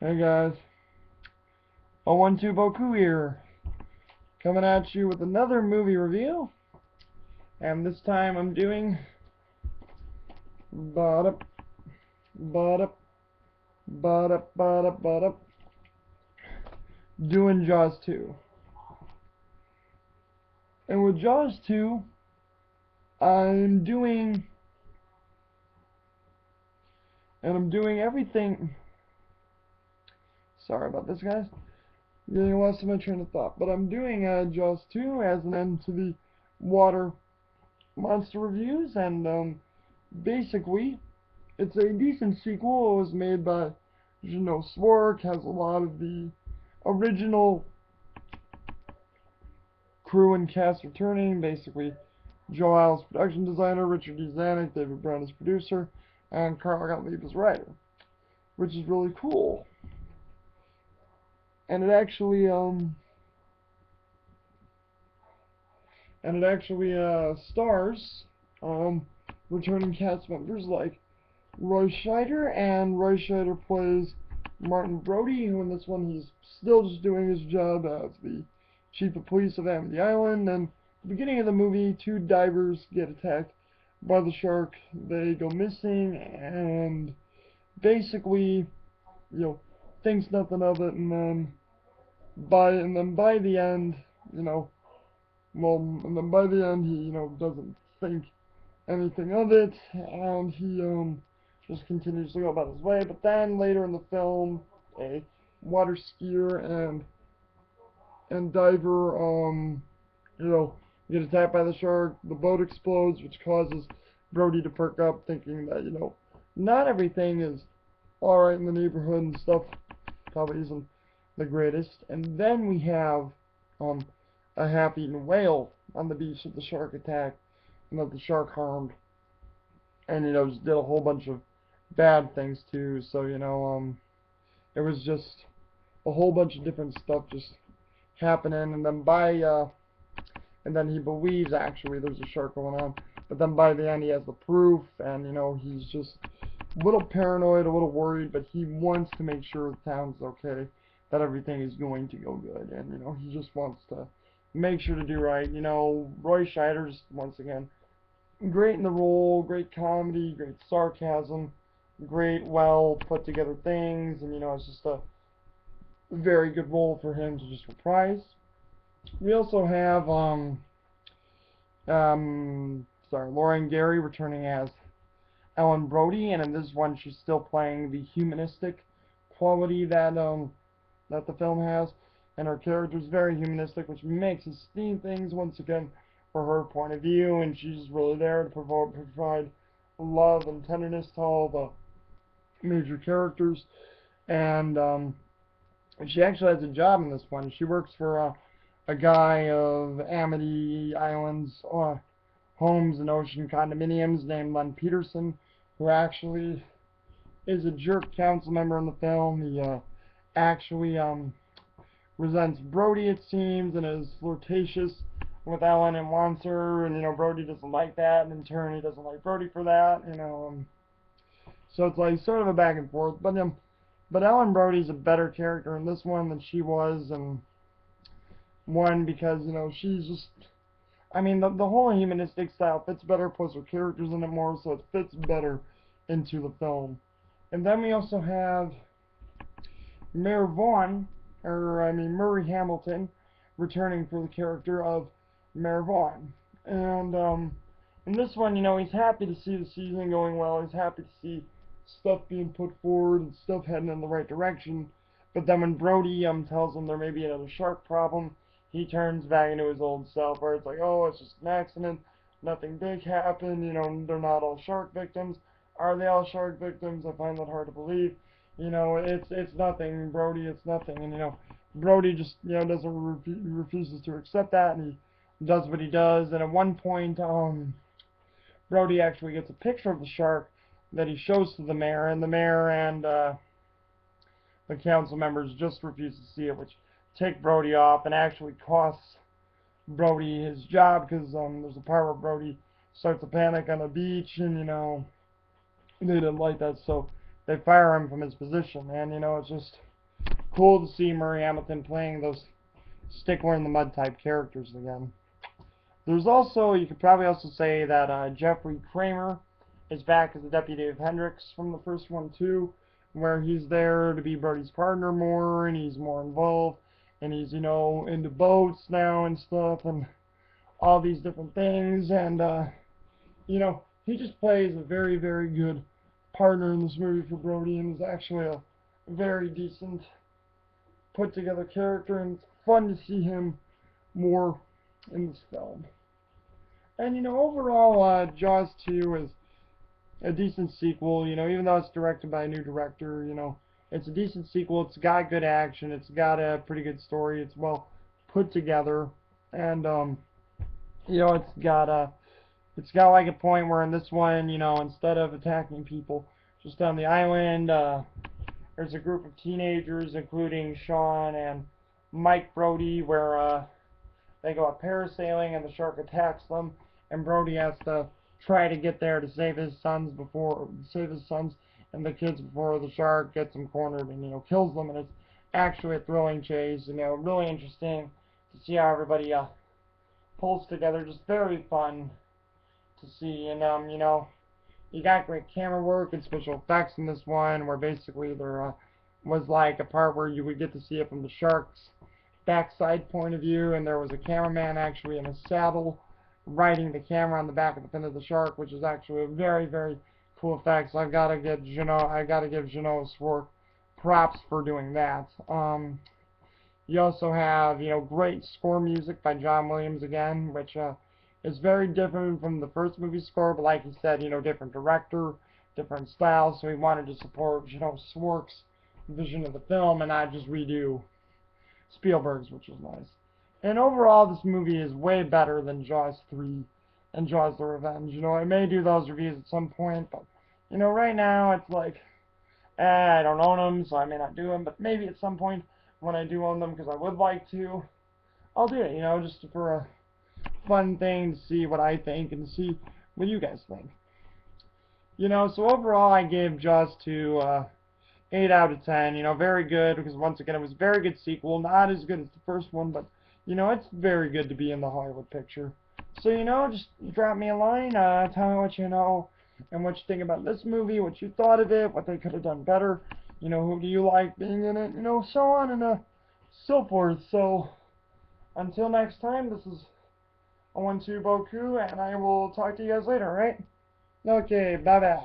Hey guys, 012boku here, coming at you with another movie review, and this time I'm doing but up, but up, but up, but up, but up, doing Jaws 2. And with Jaws 2, I'm doing, I'm doing everything. Sorry about this, guys. Getting lost in my train of thought, but I'm doing Jaws 2 as an end to the water monster reviews, and basically, it's a decent sequel. It was made by Swark, has a lot of the original crew and cast returning. Basically, Joe Al's production designer, Richard D. Zanuck, David Brown as producer, and Carl Gottlieb as writer, which is really cool. And it actually stars returning cast members like Roy Scheider, and Roy Scheider plays Martin Brody, who in this one he's still just doing his job as the chief of police of Amity Island. And at the beginning of the movie, two divers get attacked by the shark. They go missing, and basically, thinks nothing of it, and then by the end, he doesn't think anything of it, and he just continues to go about his way. But then later in the film, a water skier and diver get attacked by the shark. The boat explodes, which causes Brody to perk up, thinking that not everything is alright in the neighborhood, and stuff probably isn't the greatest. And then we have a half-eaten whale on the beach that the shark attacked, and that the shark harmed, and just did a whole bunch of bad things too. So it was just a whole bunch of different stuff just happening, and then he believes actually there's a shark going on, but then by the end he has the proof, and he's just a little paranoid, a little worried, but he wants to make sure the town's okay, that everything is going to go good, and he just wants to make sure to do right. Roy Scheider's, once again, great in the role, great comedy, great sarcasm, great, well put together things, and it's just a very good role for him to just reprise. We also have Lauren Gary returning as Ellen Brody, and in this one she's still playing the humanistic quality that the film has, and her character is very humanistic, which makes us see things once again for her point of view, and she's really there to provide love and tenderness to all the major characters. And she actually has a job in this one. She works for a guy of Amity Island's homes and ocean condominiums named Len Peterson, who actually is a jerk council member in the film. He actually resents Brody, it seems, and is flirtatious with Ellen and wants her, and Brody doesn't like that, and in turn he doesn't like Brody for that, so it's like sort of a back and forth. But Ellen Brody's a better character in this one than she was in one, because she's just, the whole humanistic style fits better, plus her character's in it more, so it fits better into the film. And then we also have Murray Hamilton, returning for the character of Mayor Vaughn. And in this one, he's happy to see the season going well. He's happy to see stuff being put forward and stuff heading in the right direction. But then when Brody tells him there may be another shark problem, he turns back into his old self, where it's like, oh, it's just an accident, nothing big happened, they're not all shark victims. Are they all shark victims? I find that hard to believe. It's nothing, Brody, it's nothing. And Brody just refuses to accept that, and he does what he does. And at one point, Brody actually gets a picture of the shark that he shows to the mayor, and the mayor and the council members just refuse to see it, which take Brody off and actually costs Brody his job, because there's a part where Brody starts to panic on the beach, and they didn't like that, so they fire him from his position. And it's just cool to see Murray Hamilton playing those stickler in the mud type characters again. There's also, you could probably also say that Jeffrey Kramer is back as the deputy of Hendrix from the first one too, where he's there to be Brody's partner more, and he's more involved, and he's, you know, into boats now and stuff, and all these different things, and, you know, he just plays a very, very good partner in this movie for Brody, and is actually a very decent, put-together character, and it's fun to see him more in this film. And, you know, overall, Jaws 2 is a decent sequel, you know, even though it's directed by a new director, you know, it's a decent sequel. It's got good action. It's got a pretty good story. It's well put together. And, you know, it's got like a point where in this one, you know, instead of attacking people just on the island, there's a group of teenagers, including Sean and Mike Brody, where, they go out parasailing and the shark attacks them, and Brody has to try to get there to save his sons and the kids before the shark gets them cornered and, you know, kills them. And it's actually a thrilling chase, you know, really interesting to see how everybody pulls together. Just very fun to see. And you know, you got great camera work and special effects in this one, where basically there was like a part where you would get to see it from the shark's backside point of view, and there was a cameraman actually in a saddle riding the camera on the back of the fin of the shark, which is actually a very, very cool effect. So I gotta give Jeannot for props for doing that. You also have, you know, great score music by John Williams again, which is very different from the first movie score, but like he said, you know, different director, different style, so he wanted to support Jeannot Swartz's vision of the film and not just redo Spielberg's, which was nice. And overall, this movie is way better than Jaws 3 and Jaws the Revenge. You know, I may do those reviews at some point, but, you know, right now it's like, I don't own them, so I may not do them, but maybe at some point when I do own them, because I would like to, I'll do it, you know, just for a fun thing to see what I think and see what you guys think. You know, so overall I gave Jaws 2 8 out of 10, you know, very good, because once again, it was a very good sequel, not as good as the first one, but, you know, it's very good to be in the Hollywood picture. So, you know, just drop me a line, tell me what you know, and what you think about this movie, what you thought of it, what they could have done better, you know, who do you like being in it, you know, so on and so forth. So, until next time, this is 012boku, and I will talk to you guys later, alright? Okay, bye-bye.